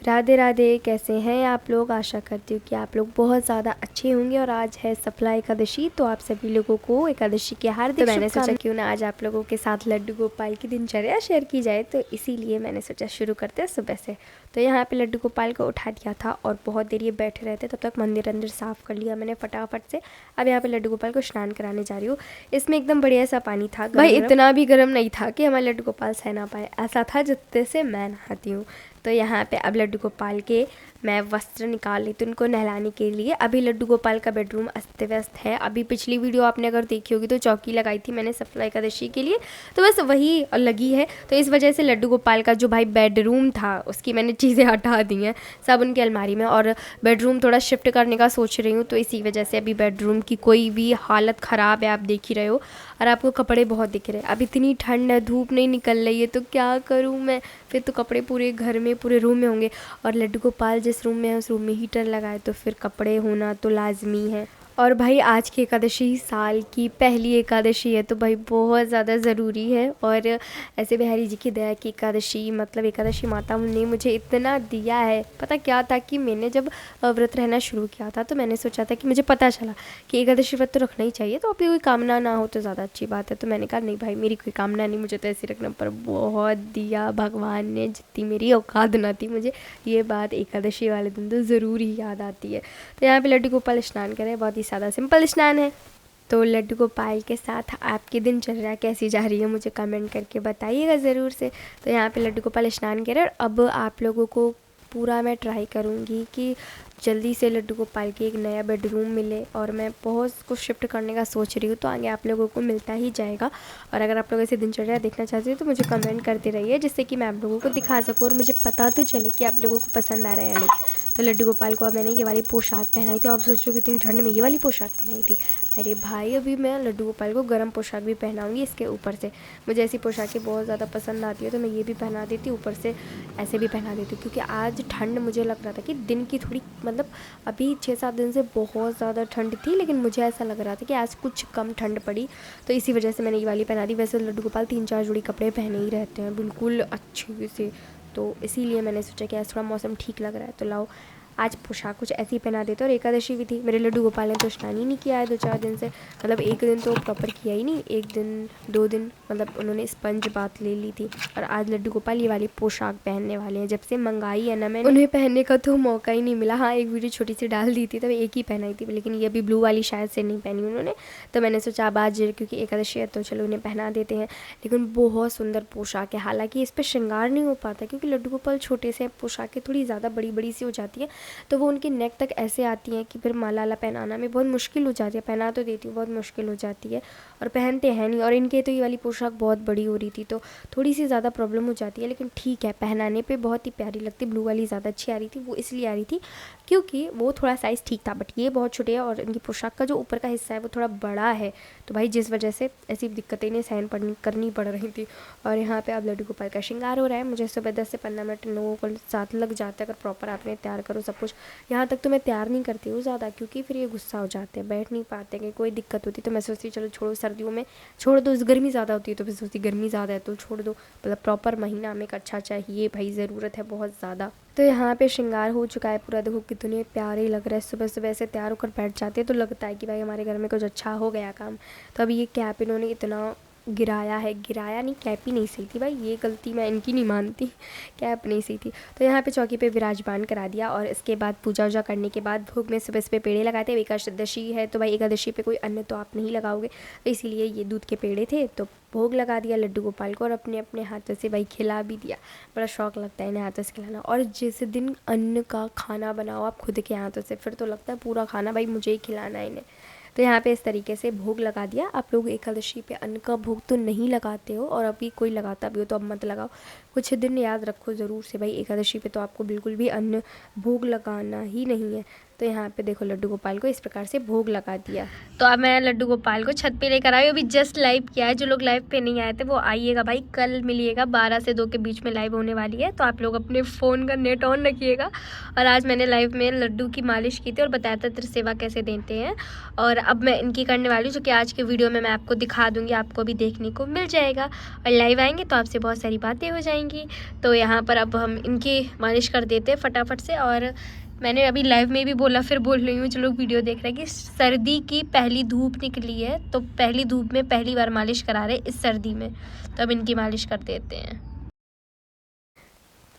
राधे राधे। कैसे हैं आप लोग? आशा करती हूँ कि आप लोग बहुत ज़्यादा अच्छे होंगे। और आज है सफला एकादशी, तो आप सभी लोगों को एकादशी की हार्दिक शुभकामनाएं। मैंने सोचा क्यों ना आज आप लोगों के साथ लड्डू गोपाल की दिनचर्या शेयर की जाए, तो इसीलिए मैंने सोचा शुरू करते हैं सुबह से। तो यहाँ पे लड्डू गोपाल को उठा दिया था और बहुत देर ये बैठे रहते, तब तक मंदिर अंदर साफ़ कर लिया मैंने फटाफट से। अब यहाँ पे लड्डू गोपाल को स्नान कराने जा रही हूँ। इसमें एकदम बढ़िया सा पानी था भाई, इतना भी गर्म नहीं था कि हमारे लड्डू गोपाल सह ना पाए, ऐसा था जितने से मैं नहाती हूँ। तो यहाँ पे अब लड्डू गोपाल के मैं वस्त्र निकाल ली थी उनको नहलाने के लिए। अभी लड्डू गोपाल का बेडरूम अस्त व्यस्त है। अभी पिछली वीडियो आपने अगर देखी होगी तो चौकी लगाई थी मैंने सफला एकादशी के लिए, तो बस वही लगी है। तो इस वजह से लड्डू गोपाल का जो भाई बेडरूम था उसकी मैंने चीज़ें हटा दी हैं सब उनकी अलमारी में, और बेडरूम थोड़ा शिफ्ट करने का सोच रही हूँ। तो इसी वजह से अभी बेडरूम की कोई भी हालत ख़राब है, आप देख ही रहे हो। और आपको कपड़े बहुत दिख रहे हैं। अब इतनी ठंड है, धूप नहीं निकल रही है, तो क्या करूँ मैं? फिर तो कपड़े पूरे घर में पूरे रूम में होंगे, और लड्डू गोपाल जिस रूम में है उस रूम में हीटर लगाए, तो फिर कपड़े होना तो लाजमी है। और भाई आज की एकादशी साल की पहली एकादशी है, तो भाई बहुत ज़्यादा ज़रूरी है। और ऐसे बिहारी जी की दया की एकादशी, मतलब एकादशी माता ने मुझे इतना दिया है। पता क्या था कि मैंने जब व्रत रहना शुरू किया था तो मैंने सोचा था कि मुझे पता चला कि एकादशी व्रत तो रखना ही चाहिए, तो अपनी कोई कामना ना हो तो ज़्यादा अच्छी बात है। तो मैंने कहा नहीं भाई, मेरी कोई कामना नहीं, मुझे तो ऐसे रखना। पर बहुत दिया भगवान ने, जितनी मेरी औकात ना थी। मुझे ये बात एकादशी वाले दिन तो ज़रूर ही याद आती है। तो यहाँ पे लड्डू गोपाल स्नान करें, बहुत ही सादा सिंपल स्नान है। तो लड्डू गोपाल के साथ आपकी दिनचर्या कैसी जा रही है मुझे कमेंट करके बताइएगा ज़रूर से। तो यहाँ पे लड्डू गोपाल स्नान करें, और अब आप लोगों को पूरा मैं ट्राई करूँगी कि जल्दी से लड्डू गोपाल के एक नया बेडरूम मिले। और मैं बहुत कुछ शिफ्ट करने का सोच रही हूँ, तो आगे आप लोगों को मिलता ही जाएगा। और अगर आप लोग ऐसे दिनचर्या देखना चाहते हो तो मुझे कमेंट करते रहिए, जिससे कि मैं आप लोगों को दिखा सकूँ और मुझे पता तो चले कि आप लोगों को पसंद आ रहा है या नहीं। तो लड्डू गोपाल को अब मैंने ये वाली पोशाक पहनाई थी। आप सोच रहे हो कितनी ठंड में ये वाली पोशाक पहनाई थी? अरे भाई, अभी मैं लड्डू गोपाल को गर्म पोशाक भी पहनाऊँगी इसके ऊपर से। मुझे ऐसी पोशाकें बहुत ज़्यादा पसंद आती है, तो मैं ये भी पहना देती हूँ, ऊपर से ऐसे भी पहना देती हूँ। क्योंकि आज ठंड मुझे लग रहा था कि दिन की थोड़ी, मतलब अभी 6-7 दिन से बहुत ज़्यादा ठंड थी, लेकिन मुझे ऐसा लग रहा था कि आज कुछ कम ठंड पड़ी, तो इसी वजह से मैंने ये वाली पहना दी। वैसे लड्डू गोपाल 3-4 जोड़ी कपड़े पहने ही रहते हैं बिल्कुल अच्छे से, तो इसीलिए मैंने सोचा कि आज थोड़ा मौसम ठीक लग रहा है, तो लाओ आज पोशाक कुछ ऐसी पहना देते। और एकादशी भी थी, मेरे लड्डू गोपाल ने तो स्नान ही नहीं किया है 2-4 दिन से। मतलब एक दिन तो प्रॉपर किया ही नहीं, 1 दिन 2 दिन मतलब उन्होंने स्पंज बात ले ली थी। और आज लड्डू गोपाल ये वाली पोशाक पहनने वाले हैं। जब से मंगाई है ना मैंने, उन्हें पहनने का तो मौका ही नहीं मिला। हाँ, एक वीडियो छोटी सी डाल दी थी तब एक ही पहनाई थी, लेकिन ये अभी ब्लू वाली शायद से नहीं पहनी उन्होंने। तो मैंने सोचा अब आज क्योंकि एकादशी है तो चलो उन्हें पहना देते हैं। लेकिन बहुत सुंदर पोशाक है। हालांकि इस पर श्रृंगार नहीं हो पाता क्योंकि लड्डू गोपाल छोटे से, पोशाकें थोड़ी ज़्यादा बड़ी बड़ी सी हो जाती हैं, तो वो उनके नेक तक ऐसे आती हैं कि फिर माला वाला पहनाना में बहुत मुश्किल हो जाती है। पहना तो देती हूँ, बहुत मुश्किल हो जाती है, और पहनते हैं नहीं। और इनके तो ये वाली पोशाक बहुत बड़ी हो रही थी, तो थोड़ी सी ज़्यादा प्रॉब्लम हो जाती है। लेकिन ठीक है, पहनाने पे बहुत ही प्यारी लगती। ब्लू वाली ज़्यादा अच्छी आ रही थी, वो इसलिए आ रही थी क्योंकि वो थोड़ा साइज़ ठीक था, बट ये बहुत छोटे है और इनकी पोशाक का जो ऊपर का हिस्सा है वो थोड़ा बड़ा है, तो भाई जिस वजह से ऐसी दिक्कतें इन्हें सहन करनी पड़ रही थी। और यहाँ पे अब लड्डू गोपाल का श्रृंगार हो रहा है। मुझे सुबह 10 से 15 मिनट इन लोगों को साथ लग जाता है अगर प्रॉपर आपने तैयार करो सब कुछ। यहाँ तक तो मैं तैयार नहीं करती हूँ ज़्यादा, क्योंकि फिर ये गुस्सा हो जाते हैं, बैठ नहीं पाते, कि कोई दिक्कत होती, तो मैं सोचती चलो छोड़ो, सर्दियों में छोड़ दो, गर्मी ज़्यादा होती है तो फिर सोचती गर्मी ज़्यादा है तो छोड़ दो। मतलब प्रॉपर महीना में एक अच्छा चाहिए भाई, ज़रूरत है बहुत ज़्यादा। तो यहाँ पे श्रृंगार हो चुका है पूरा, देखो कितने प्यारे लग रहे हैं। सुबह सुबह ऐसे तैयार होकर बैठ जाते हैं तो लगता है कि भाई हमारे घर में कुछ अच्छा हो गया काम। तो अभी ये कैप इन्होंने इतना गिराया है, गिराया नहीं, कैप ही नहीं सही थी भाई, ये गलती मैं इनकी नहीं मानती, कैप नहीं सही थी। तो यहाँ पे चौकी पे विराजमान करा दिया, और इसके बाद पूजा वूजा करने के बाद भोग में सुबह सुबह पेड़े लगाए थे। एकादशी है तो भाई एकादशी पे कोई अन्न तो आप नहीं लगाओगे, तो इसीलिए ये दूध के पेड़े थे, तो भोग लगा दिया लड्डू गोपाल को, और अपने अपने हाथों से भाई खिला भी दिया। बड़ा शौक लगता है इन्हें हाथों से खिलाना। और जिस दिन अन्न का खाना बनाओ आप खुद के हाथों से, फिर तो लगता है पूरा खाना भाई मुझे ही खिलाना है इन्हें। तो यहाँ पे इस तरीके से भोग लगा दिया। आप लोग एकादशी पे अन्न का भोग तो नहीं लगाते हो, और अभी कोई लगाता भी हो तो अब मत लगाओ। कुछ दिन याद रखो ज़रूर से भाई, एकादशी पे तो आपको बिल्कुल भी अन्न भोग लगाना ही नहीं है। तो यहाँ पे देखो लड्डू गोपाल को इस प्रकार से भोग लगा दिया। तो अब मैं लड्डू गोपाल को छत पे लेकर आई, अभी जस्ट लाइव किया है। जो लोग लाइव पे नहीं आए थे वो आइएगा भाई, कल मिलिएगा 12 से 2 के बीच में लाइव होने वाली है, तो आप लोग अपने फ़ोन का नेट ऑन रखिएगा। और आज मैंने लाइव में लड्डू की मालिश की थी और बताया था त्रिसेवा कैसे देते हैं, और अब मैं इनकी करने वाली हूँ, जो कि आज के वीडियो में मैं आपको दिखा दूँगी, आपको भी देखने को मिल जाएगा। और लाइव आएंगे तो आपसे बहुत सारी बातें हो जाएंगी। तो यहाँ पर अब हम इनकी मालिश कर देते हैं फटाफट से। और मैंने अभी लाइव में भी बोला, फिर बोल रही हूँ जो लोग वीडियो देख रहे हैं, कि सर्दी की पहली धूप निकली है, तो पहली धूप में पहली बार मालिश करा रहे इस सर्दी में, तो अब इनकी मालिश कर देते हैं।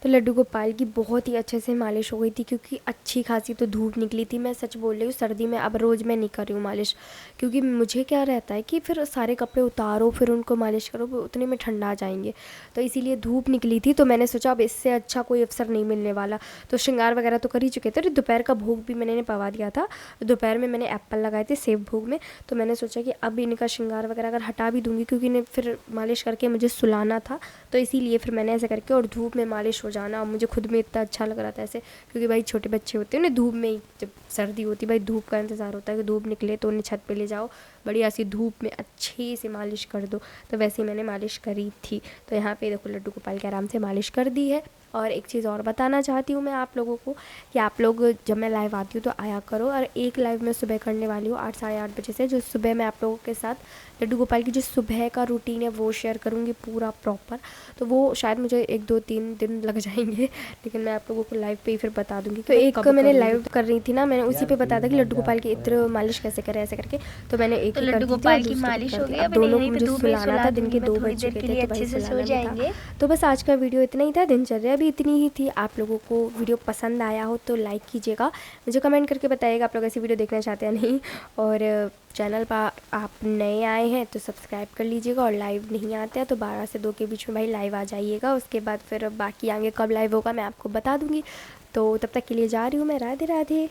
तो लड्डू गोपाल की बहुत ही अच्छे से मालिश हो गई थी, क्योंकि अच्छी खासी तो धूप निकली थी। मैं सच बोल रही हूँ, सर्दी में अब रोज़ मैं नहीं कर रही हूँ मालिश, क्योंकि मुझे क्या रहता है कि फिर सारे कपड़े उतारो फिर उनको मालिश करो, उतने में ठंडा आ जाएंगे। तो इसीलिए धूप निकली थी, तो मैंने सोचा अब इससे अच्छा कोई अवसर नहीं मिलने वाला। तो श्रृंगार वगैरह तो कर ही चुके थे, तो दोपहर का भोग भी मैंने पवा दिया था। दोपहर में मैंने एप्पल लगाए थे सेब भोग में, तो मैंने सोचा कि अब इनका श्रृंगार वगैरह अगर हटा भी दूँगी, क्योंकि इन्हें फिर मालिश करके मुझे सुलाना था, तो इसीलिए फिर मैंने ऐसे करके, और धूप में मालिश हो जाना, और मुझे खुद में इतना अच्छा लग रहा था ऐसे, क्योंकि भाई छोटे बच्चे होते हैं ना, धूप में ही जब सर्दी होती है भाई धूप का इंतज़ार होता है कि धूप निकले तो उन्हें छत पे ले जाओ, बढ़िया सी धूप में अच्छे से मालिश कर दो। तो वैसे ही मैंने मालिश करी थी। तो यहाँ पे देखो लड्डू गोपाल के आराम से मालिश कर दी है। और एक चीज़ और बताना चाहती हूँ मैं आप लोगों को, कि आप लोग जब मैं लाइव आती हूँ तो आया करो। और एक लाइव मैं सुबह करने वाली हूँ 8 साढ़े 8 बजे से, जो सुबह मैं आप लोगों के साथ लड्डू गोपाल की जो सुबह का रूटीन है वो शेयर करूँगी पूरा प्रॉपर। तो वो शायद मुझे 1 2 3 दिन लग जाएंगे, लेकिन मैं आप लोगों को लाइव पे ही फिर बता दूँगी। तो एक मैंने लाइव कर रही थी ना, मैंने उसी पे बताया था कि लड्डू गोपाल की इत्र मालिश कैसे करें ऐसे करके, तो मैंने एक ही लड्डू गोपाल की मालिश हो गई। अब दोनों को मुझे सुलाना था, दिन के 2 बज चुके थे, तो भाई सुलाना था। तो बस आज का वीडियो इतना ही था, दिनचर्या भी इतनी ही थी। आप लोगों को वीडियो पसंद आया हो तो लाइक कीजिएगा, मुझे कमेंट करके बताइएगा आप लोग ऐसी वीडियो देखना चाहते हैं नहीं। और चैनल पर आप नए आए हैं तो सब्सक्राइब कर लीजिएगा, और लाइव नहीं आते हैं तो 12 से 2 के बीच में भाई लाइव आ जाइएगा। उसके बाद फिर बाकी आगे कब लाइव होगा मैं आपको बता दूँगी। तो तब तक के लिए जा रही हूँ मैं, राधे राधे।